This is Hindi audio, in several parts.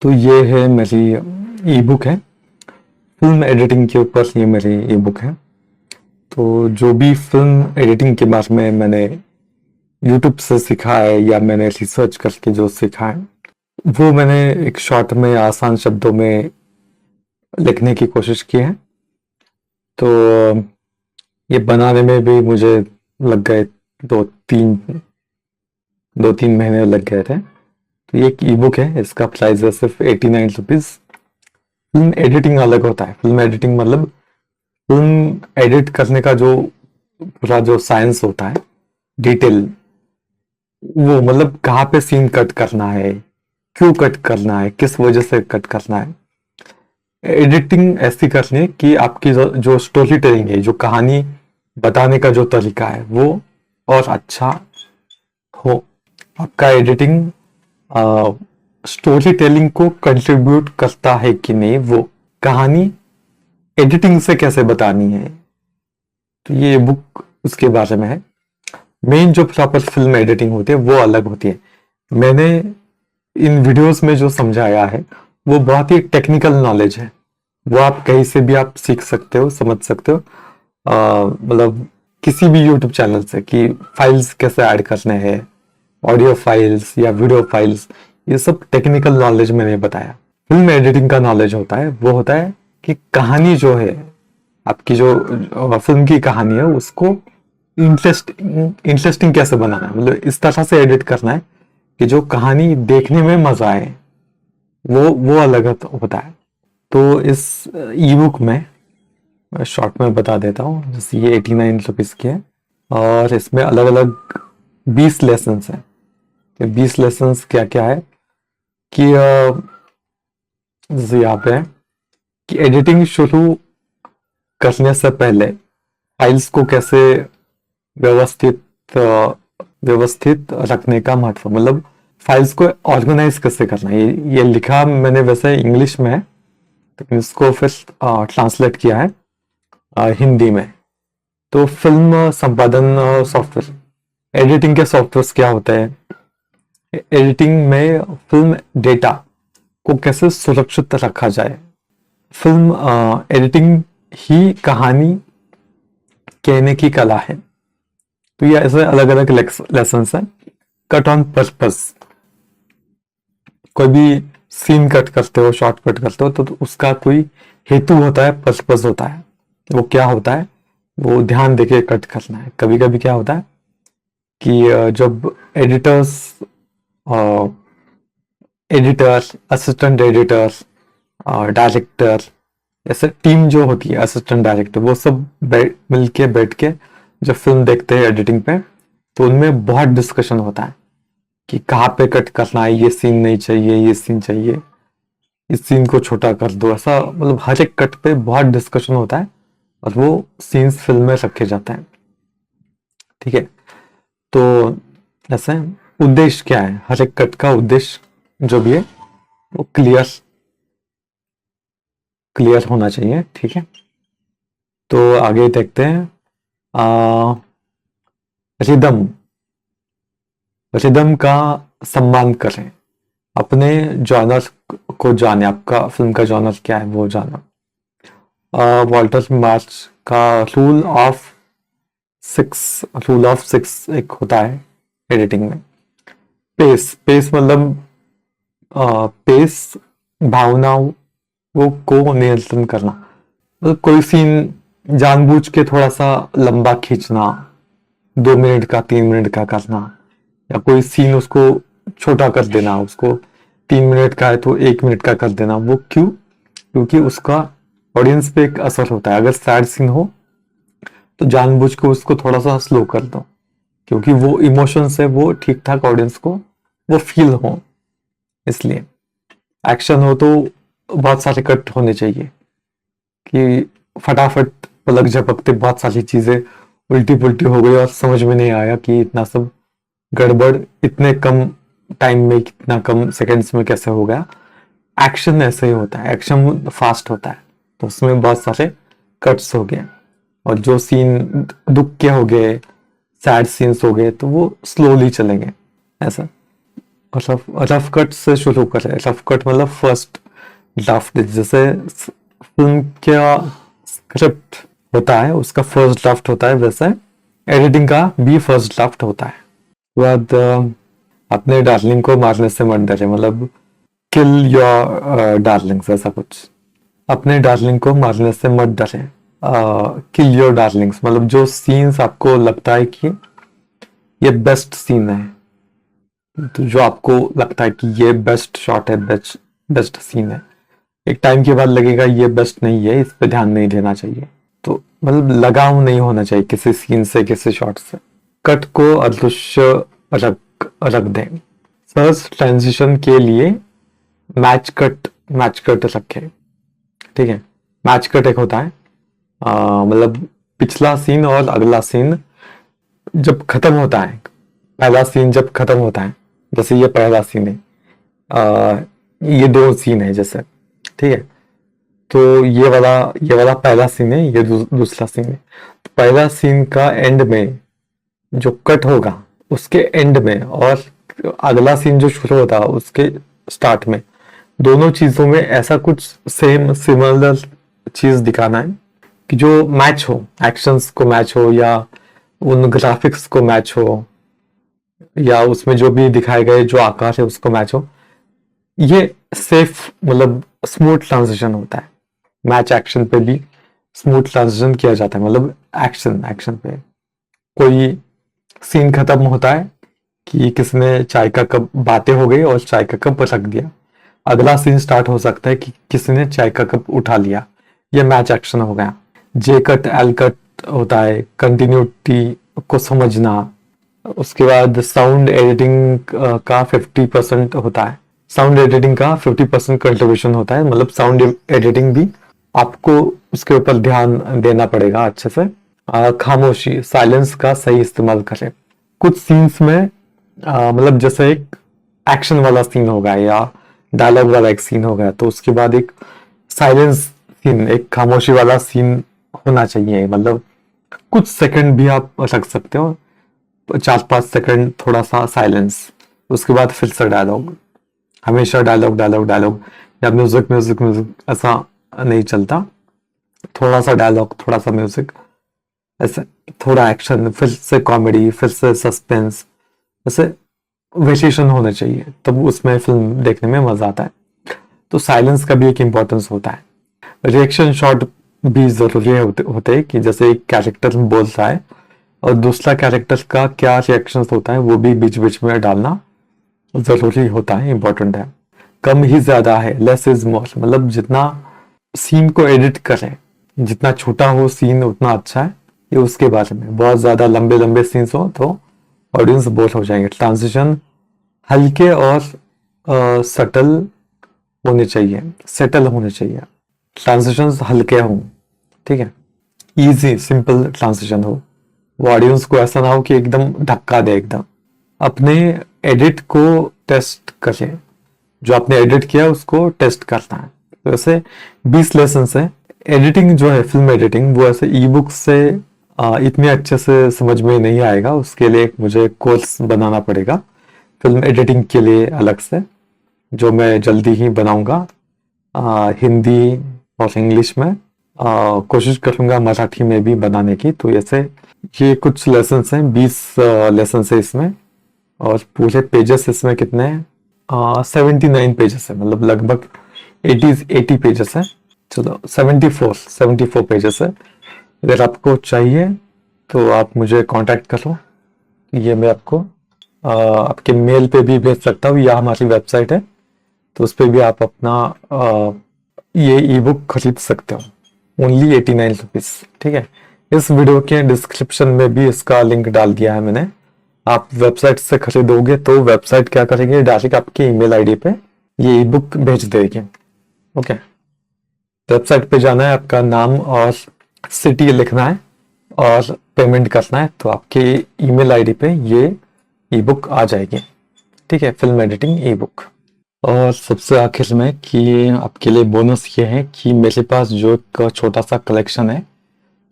तो ये है मेरी ई बुक है। फिल्म एडिटिंग के ऊपर ये मेरी ई बुक है। तो जो भी फिल्म एडिटिंग के बारे में मैंने यूट्यूब से सीखा है या मैंने रिसर्च करके जो सीखा है वो मैंने एक शॉर्ट में आसान शब्दों में लिखने की कोशिश की है। तो ये बनाने में भी मुझे लग गए दो तीन 2-3 महीने लग गए थे। तो ये एक ई बुक है, इसका प्राइस है सिर्फ 89 रुपीज। फिल्म एडिटिंग अलग होता है। फिल्म एडिटिंग मतलब फिल्म एडिट करने का जो पूरा जो साइंस होता है, डिटेल, वो मतलब कहाँ पे सीन कट करना है, क्यों कट करना है, किस वजह से कट करना है। एडिटिंग ऐसी करनी है कि आपकी जो स्टोरी टेलिंग है, जो कहानी बताने का जो तरीका है वो और अच्छा हो। आपका एडिटिंग स्टोरी टेलिंग को कंट्रीब्यूट करता है कि नहीं, वो कहानी एडिटिंग से कैसे बतानी है। तो ये बुक उसके बारे में है। मेन जो प्रॉपर फिल्म एडिटिंग होती है वो अलग होती है। मैंने इन वीडियोस में जो समझाया है वो बहुत ही टेक्निकल नॉलेज है। वो आप कहीं से भी आप सीख सकते हो, समझ सकते हो। मतलब किसी भी यूट्यूब चैनल से कि फाइल्स कैसे ऐड करने हैं, ऑडियो फाइल्स या वीडियो फाइल्स, ये सब टेक्निकल नॉलेज मैंने बताया। फिल्म एडिटिंग का नॉलेज होता है वो होता है कि कहानी जो है, आपकी जो फिल्म की कहानी है उसको इंटरेस्टिंग कैसे बनाना है, मतलब इस तरह से एडिट करना है कि जो कहानी देखने में मजा आए। वो अलग होता है। तो इस ई बुक में शॉर्ट में बता देता हूँ। जैसे ये 89 रुपीज की है और इसमें अलग अलग 20 लेसन है। तो 20 लेसन क्या क्या है कि जैसे यहाँ पे है कि एडिटिंग शुरू करने से पहले फाइल्स को कैसे व्यवस्थित व्यवस्थित रखने का महत्व, मतलब फाइल्स को ऑर्गेनाइज कैसे करना है। ये लिखा मैंने वैसे इंग्लिश में है, लेकिन इसको फिर ट्रांसलेट किया है हिंदी में। तो फिल्म संपादन सॉफ्टवेयर, एडिटिंग के सॉफ्टवेयर क्या होते हैं, एडिटिंग में फिल्म डेटा को कैसे सुरक्षित रखा जाए। फिल्म एडिटिंग ही कहानी कहने की कला है। तो ये ऐसे अलग अलग लेसन है। कट ऑन पर्पस, कोई भी सीन कट करते हो, शॉर्ट कट करते हो तो उसका कोई हेतु होता है, पर्पस होता है। वो क्या होता है वो ध्यान देके कट करना है। कभी कभी क्या होता है कि जब editors editors assistant editors director, ऐसे टीम जो होती है, असिस्टेंट डायरेक्टर, वो सब मिलके बैठ के जब फिल्म देखते हैं एडिटिंग पे, तो उनमें बहुत डिस्कशन होता है कि कहाँ पे कट करना है, ये सीन नहीं चाहिए, ये सीन चाहिए, इस सीन को छोटा कर दो। ऐसा मतलब हर एक कट पे बहुत डिस्कशन होता है और वो सीन्स फिल्म में रखे जाते हैं। ठीक है। तो ऐसे उद्देश्य क्या है, हर एक कट का उद्देश्य जो भी है वो क्लियर होना चाहिए। ठीक है। तो आगे देखते हैं। रिदम, रिदम का सम्मान करें, अपने जॉनर को जाने, आपका फिल्म का जॉनर क्या है वो जाना। वॉल्टर मार्च का रूल ऑफ सिक्स एक होता है एडिटिंग में। पेस, पेस मतलब पेस भावनाओं को नियंत्रण करना। मतलब कोई सीन जानबूझ के थोड़ा सा लंबा खींचना, 2 मिनट का 3 मिनट का करना, या कोई सीन उसको छोटा कर देना, उसको 3 मिनट का है तो 1 मिनट का कर देना। वो क्यों? क्योंकि उसका ऑडियंस पे एक असर होता है। अगर सैड सीन हो तो जानबूझ के उसको थोड़ा सा स्लो कर दो, क्योंकि वो इमोशंस है वो ठीक ठाक ऑडियंस को वो फील हो। इसलिए एक्शन हो तो बहुत सारे कट होने चाहिए कि फटाफट पलक झपकते बहुत सारी चीजें उल्टी पुल्टी हो गई और समझ में नहीं आया कि इतना सब गड़बड़ इतने कम टाइम में, कितना कम सेकंड्स में कैसे हो गया। एक्शन ऐसे ही होता है, एक्शन फास्ट होता है तो उसमें बहुत सारे कट्स हो गए, और जो सीन दुख के हो गए, सैड सीन्स हो गए तो वो स्लोली चलेंगे ऐसा। रफ कट से शुरू करें। रफ कट मतलब फर्स्ट ड्राफ्ट, जैसे फिल्म का स्क्रिप्ट होता है उसका फर्स्ट ड्राफ्ट होता है, वैसे एडिटिंग का भी फर्स्ट ड्राफ्ट होता है। उसके बाद अपने डार्लिंग को मारने से मत डरे, मतलब किल योर डार्लिंग्स, ऐसा कुछ। अपने डार्लिंग को मारने से मत डरे, किल योर डार्लिंग्स, मतलब जो सीन्स आपको लगता है कि ये बेस्ट सीन है, तो जो आपको लगता है कि ये बेस्ट शॉट है, बेस्ट बेस्ट सीन है, एक टाइम के बाद लगेगा ये बेस्ट नहीं है, इस पे ध्यान नहीं देना चाहिए। तो मतलब लगाव नहीं होना चाहिए किसी सीन से, किसी शॉट से। कट को अदृश्य रख दें। सर्च ट्रांजिशन के लिए मैच कट रखे, ठीक है। मैच कट एक होता है, मतलब पिछला सीन और अगला सीन जब खत्म होता है, पहला सीन जब खत्म होता है, जैसे ये पहला सीन है, ये दो सीन है जैसे, ठीक है। तो ये वाला पहला सीन है, ये दूसरा सीन है। तो पहला सीन का एंड में जो कट होगा उसके एंड में, और अगला सीन जो शुरू होता है उसके स्टार्ट में, दोनों चीजों में ऐसा कुछ सेम सिमिलर चीज दिखाना है कि जो मैच हो, एक्शंस को मैच हो, या उन ग्राफिक्स को मैच हो, या उसमें जो भी दिखाए गए जो आकार है उसको मैच हो। ये सेफ, मतलब स्मूथ ट्रांजिशन होता है। मैच एक्शन पे भी स्मूथ ट्रांजिशन किया जाता है, मतलब एक्शन पे कोई सीन खत्म होता है कि किसने चाय का कप, बातें हो गई और चाय का कप रख दिया, अगला सीन स्टार्ट हो सकता है कि किसी ने चाय का कप उठा लिया, ये मैच एक्शन हो गया। जे कट एल कट होता है कंटिन्यूटी को समझना। उसके बाद साउंड एडिटिंग का 50% होता है, साउंड एडिटिंग का 50% कंट्रीब्यूशन होता है, मतलब साउंड एडिटिंग भी आपको उसके ऊपर ध्यान देना पड़ेगा अच्छे से। खामोशी, साइलेंस का सही इस्तेमाल करें। कुछ सीन्स में मतलब जैसे एक एक्शन वाला सीन होगा या डायलॉग वाला एक सीन होगा, तो उसके बाद एक साइलेंस सीन, एक खामोशी वाला सीन होना चाहिए, मतलब कुछ सेकंड भी आप रख सकते हो, 4-5 सेकंड थोड़ा सा साइलेंस, उसके बाद फिर से डायलॉग। हमेशा डायलॉग या म्यूजिक ऐसा नहीं चलता, थोड़ा सा डायलॉग, थोड़ा सा म्यूजिक, ऐसे थोड़ा एक्शन, फिर से कॉमेडी, फिर से सस्पेंस, ऐसे वेरिएशन होना चाहिए, तब उसमें फिल्म देखने में मजा आता है। तो साइलेंस का भी एक इम्पोर्टेंस होता है। रिएक्शन शॉट भी जरूरी होते हैं कि जैसे एक कैरेक्टर बोल रहा है और दूसरा कैरेक्टर का क्या रिएक्शन होता है वो भी बीच बीच में डालना जरूरी होता है, इंपॉर्टेंट है। कम ही ज्यादा है, लेस इज मोर, मतलब जितना सीन को एडिट करें, जितना छोटा हो सीन उतना अच्छा है, ये उसके बारे में। बहुत ज्यादा लंबे लंबे सीन्स हो तो ऑडियंस बोर हो जाएंगे। ट्रांजिशन हल्के और सटल होने चाहिए, सेटल होने चाहिए, ट्रांजिशंस हल्के हों, ठीक है, इजी सिंपल ट्रांजिशन हो, वो ऑडियंस को ऐसा ना हो कि एकदम धक्का दे एकदम। अपने एडिट को टेस्ट करें, जो आपने एडिट किया उसको टेस्ट करना है। तो ऐसे 20 लेसन है। एडिटिंग जो है, फिल्म एडिटिंग, वो ऐसे ई बुक से इतने अच्छे से समझ में नहीं आएगा, उसके लिए मुझे कोर्स बनाना पड़ेगा फिल्म एडिटिंग के लिए अलग से, जो मैं जल्दी ही बनाऊंगा, हिंदी और इंग्लिश में। कोशिश करूंगा मराठी में भी बनाने की। तो ऐसे ये कुछ लेसन हैं, 20 लेसन है इसमें, और पूरे पेजेस इसमें कितने हैं, 79 पेजेस है, मतलब लगभग 80 पेजेस है। चलो 74 पेजेस है। अगर आपको चाहिए तो आप मुझे कांटेक्ट करो, ये मैं आपको आपके मेल पे भी भेज सकता हूँ, या हमारी वेबसाइट है तो उस पर भी आप अपना ये ई बुक खरीद सकते हो, ओनली 89 रुपीज, ठीक है। इस वीडियो के डिस्क्रिप्शन में भी इसका लिंक डाल दिया है मैंने। आप वेबसाइट से खरीदोगे तो वेबसाइट क्या करेंगे, डायरेक्ट आपके ईमेल आईडी पे ये ई बुक भेज देगी, ओके। वेबसाइट पे जाना है, आपका नाम और सिटी लिखना है और पेमेंट करना है, तो आपके ईमेल आईडी पे ये ई बुक आ जाएगी, ठीक है, फिल्म एडिटिंग ई बुक। और सबसे आखिर में कि आपके लिए बोनस ये है कि मेरे पास जो एक छोटा सा कलेक्शन है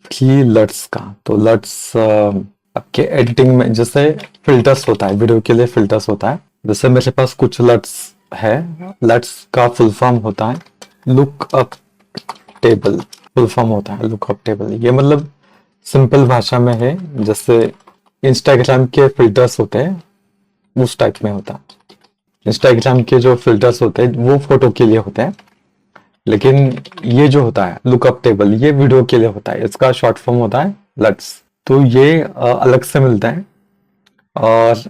फ्री लट्स का। तो लट्स आपके एडिटिंग में, जैसे फिल्टर्स होता है, वीडियो के लिए फिल्टर्स होता है, जैसे मेरे पास कुछ लट्स है। लट्स का फुल फॉर्म होता है look up table. Full form होता है लुक अप टेबल। ये मतलब सिंपल भाषा में है, जैसे इंस्टाग्राम के फिल्टर्स होते हैं उस टाइप में होता है। इंस्टाग्राम के जो फिल्टर्स होते हैं वो फोटो के लिए होते हैं, लेकिन ये जो होता है लुकअप टेबल ये वीडियो के लिए होता है। इसका शॉर्ट फॉर्म होता है लट्स। तो ये अलग से मिलता है, और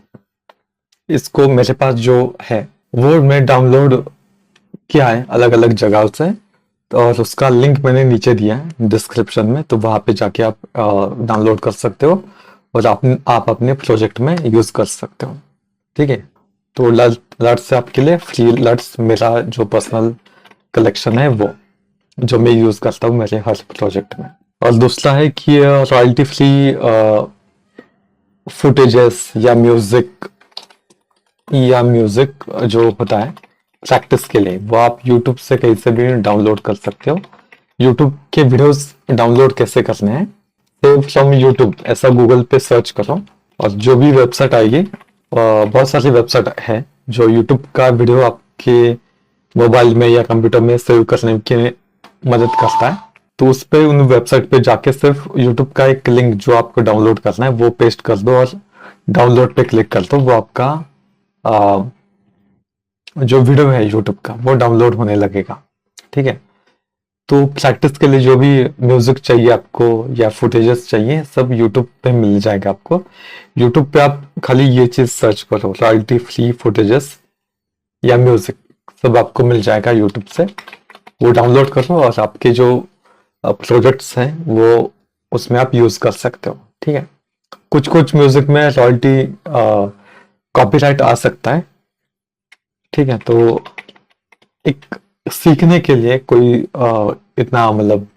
इसको मेरे पास जो है वो मैं डाउनलोड किया है अलग अलग जगह से, और उसका लिंक मैंने नीचे दिया है डिस्क्रिप्शन में, तो वहां पे जाके आप डाउनलोड कर सकते हो और आप अपने प्रोजेक्ट में यूज कर सकते हो। ठीक है, तो लट्स से आपके लिए फ्री लट्स मेरा जो पर्सनल कलेक्शन है वो जो मैं यूज करता हूँ मेरे हर प्रोजेक्ट में। और दूसरा है कि रॉयल्टी फ्री फुटेजेस या म्यूजिक जो होता है प्रैक्टिस के लिए, वो आप यूट्यूब से कहीं से भी डाउनलोड कर सकते हो। यूट्यूब के वीडियोस डाउनलोड कैसे करने हैं, सेव फ्रॉम यूट्यूब ऐसा गूगल पे सर्च करो और जो भी वेबसाइट आएगी, बहुत सारी वेबसाइट है जो यूट्यूब का वीडियो आपके मोबाइल में या कंप्यूटर में सेव करने की मदद करता है। तो उस पे उन वेबसाइट पे जाके सिर्फ यूट्यूब का एक लिंक जो आपको डाउनलोड करना है वो पेस्ट कर दो और डाउनलोड पे क्लिक कर दो, वो आपका जो वीडियो है यूट्यूब का वो डाउनलोड होने लगेगा। ठीक है, तो प्रैक्टिस के लिए जो भी म्यूजिक चाहिए आपको या फुटेजेस चाहिए सब यूट्यूब पे मिल जाएगा आपको। यूट्यूब पे आप खाली ये चीज सर्च करो रॉयल्टी फ्री फुटेजेस या म्यूजिक, सब आपको मिल जाएगा यूट्यूब से। वो डाउनलोड करो और आपके जो प्रोजेक्ट्स हैं वो उसमें आप यूज कर सकते हो। ठीक है, कुछ कुछ म्यूजिक में रॉयल्टी कॉपीराइट आ सकता है। ठीक है, तो एक सीखने के लिए कोई इतना मतलब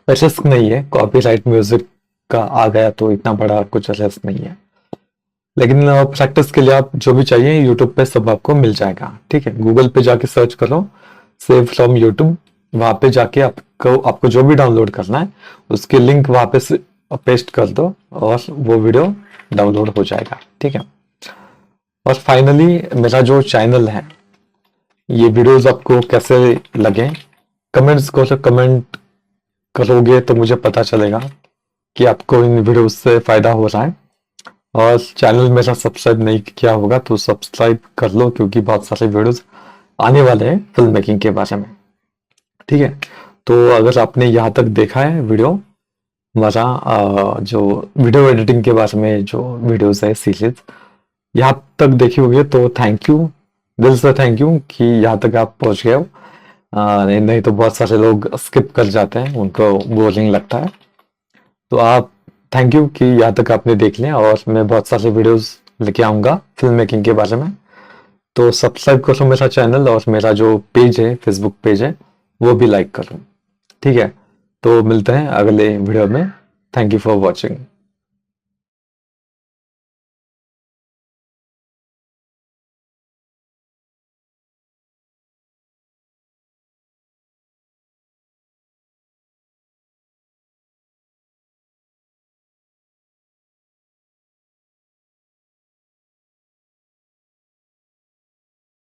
रिस्क नहीं है। कॉपीराइट म्यूजिक का आ गया तो इतना बड़ा कुछ रिस्क नहीं है, लेकिन प्रैक्टिस के लिए आप जो भी चाहिए यूट्यूब पे सब आपको मिल जाएगा। ठीक है, गूगल पे जाके सर्च करो सेव फ्रॉम यूट्यूब, वहां पे जाके आपको जो भी डाउनलोड करना है उसके लिंक वहां पे पेस्ट कर दो और वो वीडियो डाउनलोड हो जाएगा। ठीक है, और फाइनली मेरा जो चैनल है, ये वीडियोस आपको कैसे लगे कमेंट्स को से कमेंट करोगे तो मुझे पता चलेगा कि आपको इन वीडियोस से फायदा हो रहा है। और चैनल मेरा सब्सक्राइब नहीं किया होगा तो सब्सक्राइब कर लो, क्योंकि बहुत सारे वीडियोस आने वाले हैं फिल्म मेकिंग के बारे में। ठीक है, तो अगर आपने यहाँ तक देखा है वीडियो हमारा जो वीडियो एडिटिंग के बारे में जो वीडियोस है सीरीज यहाँ तक देखी होगी, तो थैंक यू, दिल से थैंक यू कि यहाँ तक आप पहुंच गए हो। नहीं तो बहुत सारे लोग स्किप कर जाते हैं, उनको बोरिंग लगता है। तो आप थैंक यू कि यहाँ तक आपने देख लिया, और मैं बहुत सारे वीडियोस लेके आऊँगा फिल्म मेकिंग के बारे में। तो सब्सक्राइब करो मेरा चैनल, और मेरा जो पेज है फेसबुक पेज है वो भी लाइक करो। ठीक है, तो मिलते हैं अगले वीडियो में। Thank you for watching.